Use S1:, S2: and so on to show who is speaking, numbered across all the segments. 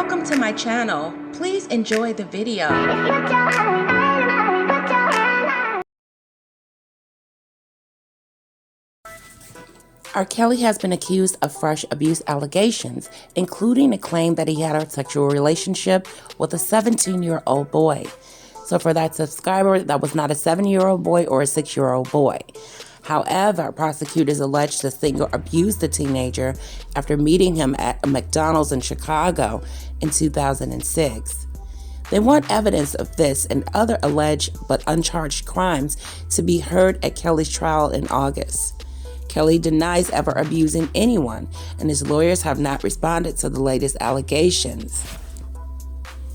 S1: Welcome to my channel. Please enjoy the video. R.Kelly has been accused of fresh abuse allegations, including a claim that he had a sexual relationship with a 17-year-old boy. So for that subscriber, that was not a 7-year-old boy or a 6-year-old boy. However, prosecutors allege the singer abused the teenager after meeting him at a McDonald's in Chicago in 2006. They want evidence of this and other alleged but uncharged crimes to be heard at Kelly's trial in August. Kelly denies ever abusing anyone, and his lawyers have not responded to the latest allegations.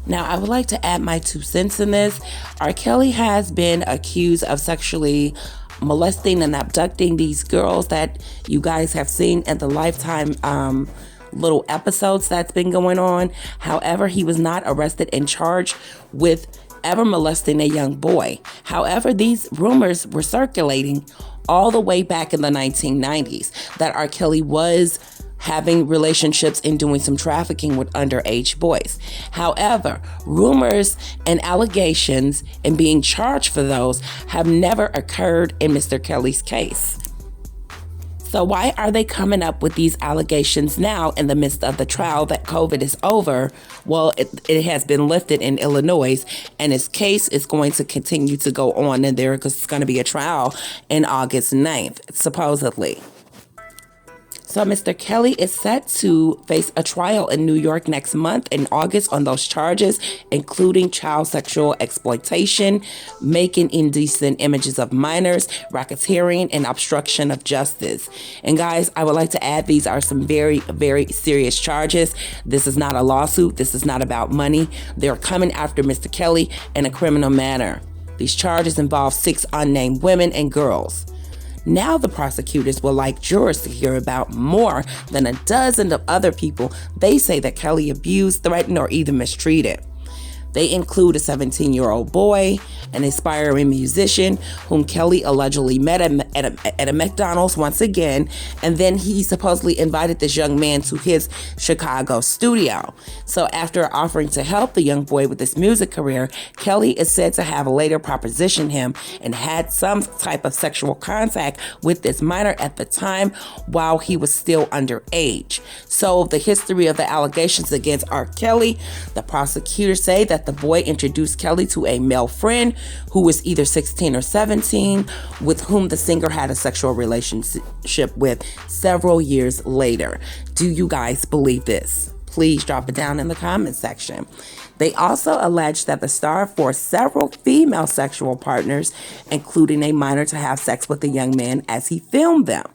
S1: Now, I would like to add my 2 cents in this. R.Kelly has been accused of sexually molesting and abducting these girls that you guys have seen in the Lifetime little episodes that's been going on. However, he was not arrested and charged with ever molesting a young boy. However, these rumors were circulating all the way back in the 1990s that R.Kelly was having relationships and doing some trafficking with underage boys. However, rumors and allegations and being charged for those have never occurred in Mr. Kelly's case. So why are they coming up with these allegations now in the midst of the trial that COVID is over? Well, it has been lifted in Illinois, and his case is going to continue to go on in there because it's going to be a trial in August 9th, supposedly. So Mr. Kelly is set to face a trial in New York next month in August on those charges, including child sexual exploitation, making indecent images of minors, racketeering, and obstruction of justice. And guys, I would like to add, these are some very, very serious charges. This is not a lawsuit. This is not about money. They're coming after Mr. Kelly in a criminal manner. These charges involve 6 unnamed women and girls. Now the prosecutors would like jurors to hear about more than a dozen of other people they say that Kelly abused, threatened, or either mistreated. They include a 17-year-old boy, an aspiring musician whom Kelly allegedly met at a McDonald's once again, and then he supposedly invited this young man to his Chicago studio. So after offering to help the young boy with his music career, Kelly is said to have later propositioned him and had some type of sexual contact with this minor at the time while he was still underage. So the history of the allegations against R.Kelly, the prosecutors say that the boy introduced Kelly to a male friend who was either 16 or 17, with whom the singer had a sexual relationship with several years later. Do you guys believe this? Please drop it down in the comment section. They also allege that the star forced several female sexual partners, including a minor, to have sex with the young man as he filmed them.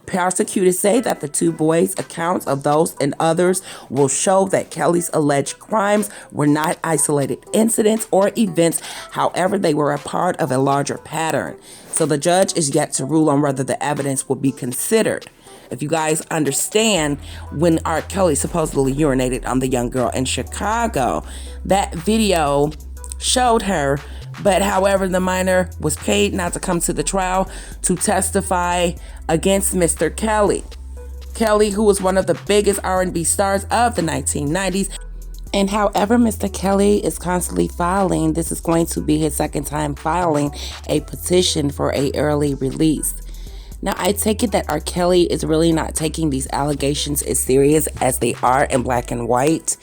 S1: Prosecutors say that the 2 boys' accounts of those and others will show that Kelly's alleged crimes were not isolated incidents or events. However, they were a part of a larger pattern. So the judge is yet to rule on whether the evidence will be considered. If you guys understand, when R.Kelly supposedly urinated on the young girl in Chicago, that video showed her, but however, the minor was paid not to come to the trial to testify against Mr. Kelly. Kelly, who was one of the biggest R&B stars of the 1990s. And however, Mr. Kelly is constantly filing, this is going to be his 2nd time filing a petition for an early release. Now, I take it that R.Kelly is really not taking these allegations as serious as they are in black and white,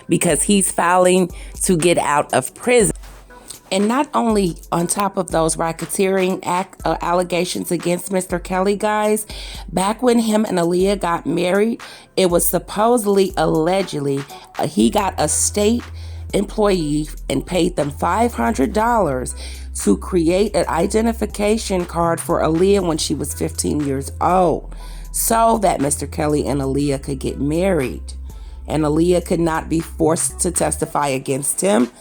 S1: because he's filing to get out of prison. And not only on top of those racketeering allegations against Mr. Kelly, guys, back when him and Aaliyah got married, it was supposedly, allegedly, he got a state employee and paid them $500 to create an identification card for Aaliyah when she was 15 years old, so that Mr. Kelly and Aaliyah could get married. And Aaliyah could not be forced to testify against him,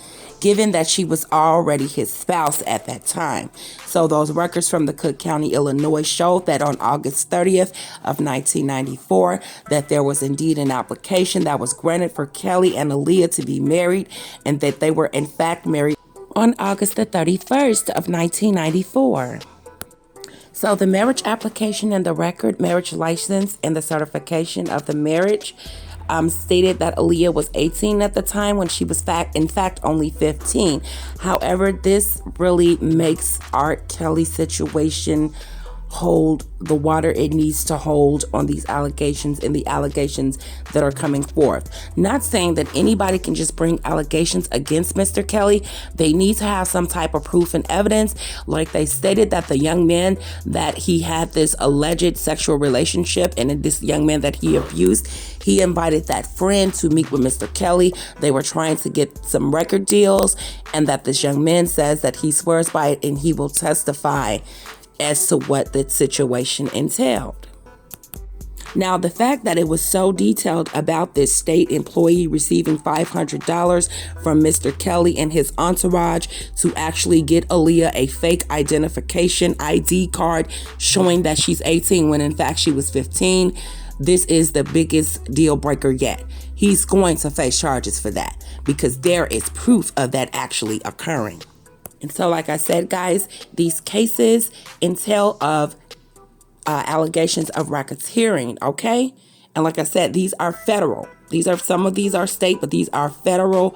S1: given that she was already his spouse at that time. So those records from the Cook County, Illinois showed that on August 30th of 1994, that there was indeed an application that was granted for Kelly and Aaliyah to be married, and that they were in fact married on August the 31st of 1994. So the marriage application and the record marriage license and the certification of the marriage stated that Aaliyah was 18 at the time when she was in fact only 15. However, this really makes R.Kelly's situation hold the water it needs to hold on these allegations and the allegations that are coming forth. Not saying that anybody can just bring allegations against Mr. Kelly. They need to have some type of proof and evidence. Like they stated that the young man that he had this alleged sexual relationship and this young man that he abused, he invited that friend to meet with Mr. Kelly. They were trying to get some record deals, and that this young man says that he swears by it and he will testify as to what the situation entailed. Now, the fact that it was so detailed about this state employee receiving $500 from Mr. Kelly and his entourage to actually get Aaliyah a fake identification ID card showing that she's 18 when in fact she was 15, this is the biggest deal breaker yet. He's going to face charges for that because there is proof of that actually occurring. And so, like I said, guys, these cases entail of allegations of racketeering, okay? And like I said, these are federal. Some of these are state, but these are federal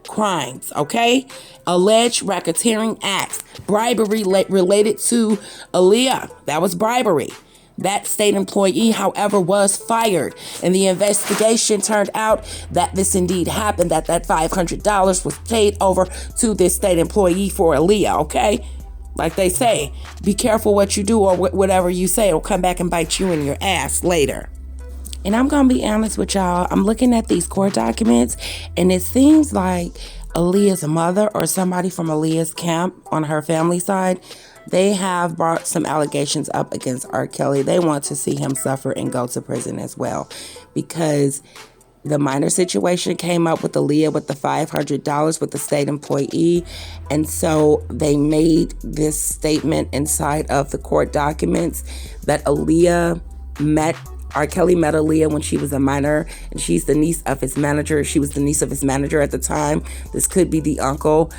S1: crimes, okay? Alleged racketeering acts, bribery related to Aaliyah. That was bribery. That state employee, however, was fired. And the investigation turned out that this indeed happened, that $500 was paid over to this state employee for Aaliyah, okay? Like they say, be careful what you do or whatever you say. It'll come back and bite you in your ass later. And I'm going to be honest with y'all. I'm looking at these court documents, and it seems like Aaliyah's mother or somebody from Aaliyah's camp on her family side, they have brought some allegations up against R.Kelly. They want to see him suffer and go to prison as well, because the minor situation came up with Aaliyah with the $500 with the state employee. And so they made this statement inside of the court documents that R.Kelly met Aaliyah when she was a minor, and she's the niece of his manager. She was the niece of his manager at the time. This could be the uncle.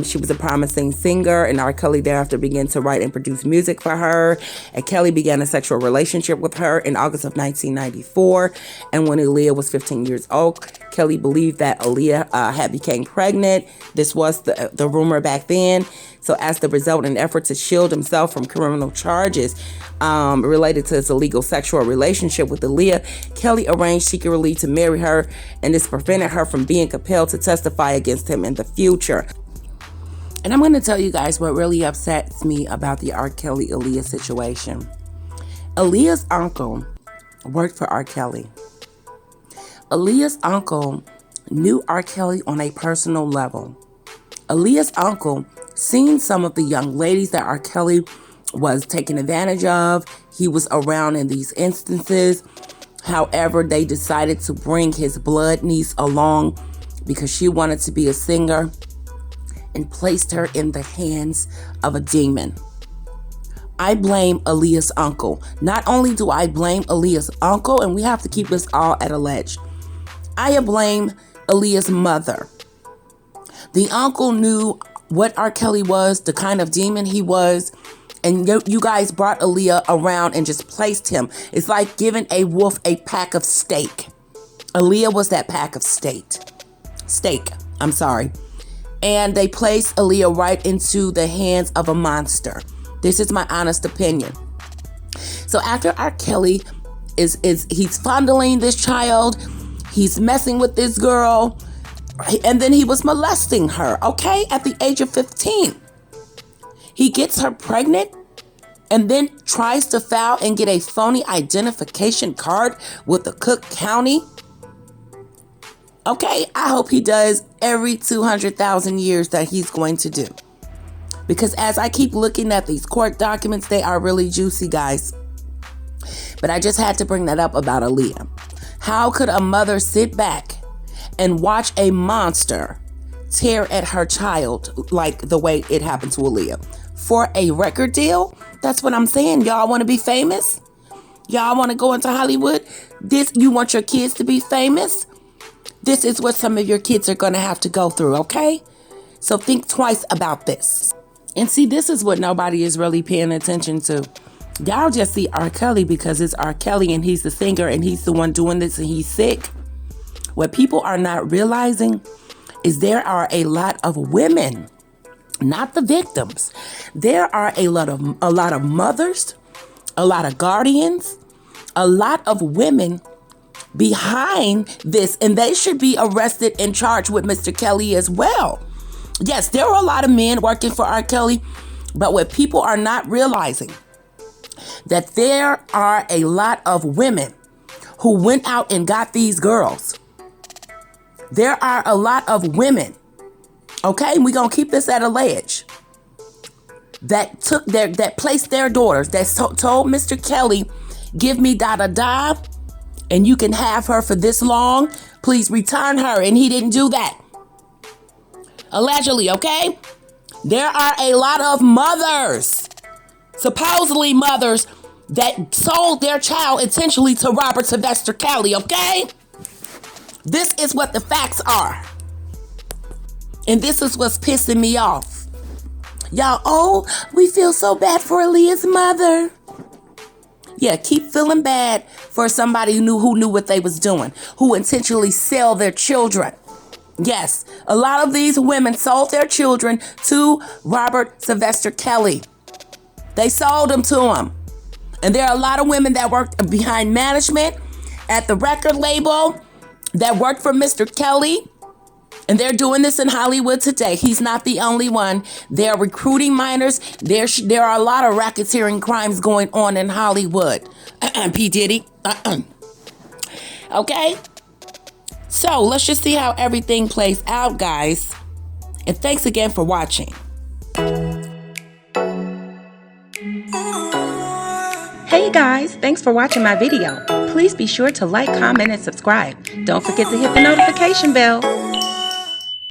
S1: She was a promising singer, and R.Kelly thereafter began to write and produce music for her. And Kelly began a sexual relationship with her in August of 1994. And when Aaliyah was 15 years old, Kelly believed that Aaliyah had become pregnant. This was the rumor back then. So as the result, in an effort to shield himself from criminal charges related to his illegal sexual relationship with Aaliyah, Kelly arranged secretly to marry her, and this prevented her from being compelled to testify against him in the future. And I'm going to tell you guys what really upsets me about the R.Kelly Aaliyah situation. Aaliyah's uncle worked for R.Kelly. Aaliyah's uncle knew R.Kelly on a personal level. Aaliyah's uncle seen some of the young ladies that R.Kelly was taking advantage of. He was around in these instances. However, they decided to bring his blood niece along because she wanted to be a singer, and placed her in the hands of a demon. I blame Aaliyah's uncle. Not only do I blame Aaliyah's uncle, and we have to keep this all at Allege, I blame Aaliyah's mother. The uncle knew what R.Kelly was, the kind of demon he was, and you guys brought Aaliyah around and just placed him. It's like giving a wolf a pack of steak. Aaliyah was that pack of steak. And they placed Aaliyah right into the hands of a monster. This is my honest opinion. So after R.Kelly he's fondling this child, he's messing with this girl, and then he was molesting her, okay, at the age of 15. He gets her pregnant and then tries to file and get a phony identification card with the Cook County. Okay, I hope he does every 200,000 years that he's going to do. Because as I keep looking at these court documents, they are really juicy, guys. But I just had to bring that up about Aaliyah. How could a mother sit back and watch a monster tear at her child like the way it happened to Aaliyah? For a record deal? That's what I'm saying. Y'all want to be famous? Y'all want to go into Hollywood? You want your kids to be famous? This is what some of your kids are going to have to go through, okay? So think twice about this. And see, this is what nobody is really paying attention to. Y'all just see R. Kelly because it's R. Kelly and he's the singer and he's the one doing this and he's sick. What people are not realizing is there are a lot of women, not the victims. There are a lot of mothers, a lot of guardians, a lot of women behind this, and they should be arrested and charged with Mr. Kelly as well. Yes, there are a lot of men working for R. Kelly, but what people are not realizing that there are a lot of women who went out and got these girls. There are a lot of women, okay, we're gonna keep this at Allege, that placed their daughters, that told Mr. Kelly, give me da-da-da, and you can have her for this long. Please return her. And he didn't do that. Allegedly, okay? There are a lot of mothers, supposedly mothers, that sold their child intentionally to Robert Sylvester Kelly, okay? This is what the facts are. And this is what's pissing me off. Y'all, oh, we feel so bad for Aaliyah's mother. Yeah, keep feeling bad for somebody who knew what they was doing, who intentionally sell their children. Yes, a lot of these women sold their children to Robert Sylvester Kelly. They sold them to him. And there are a lot of women that worked behind management at the record label that worked for Mr. Kelly. And they're doing this in Hollywood today. He's not the only one. They're recruiting minors. There are a lot of racketeering crimes going on in Hollywood. P. Diddy. Okay? So let's just see how everything plays out, guys. And thanks again for watching. Hey guys, thanks for watching my video. Please be sure to like, comment, and subscribe. Don't forget to hit the notification bell.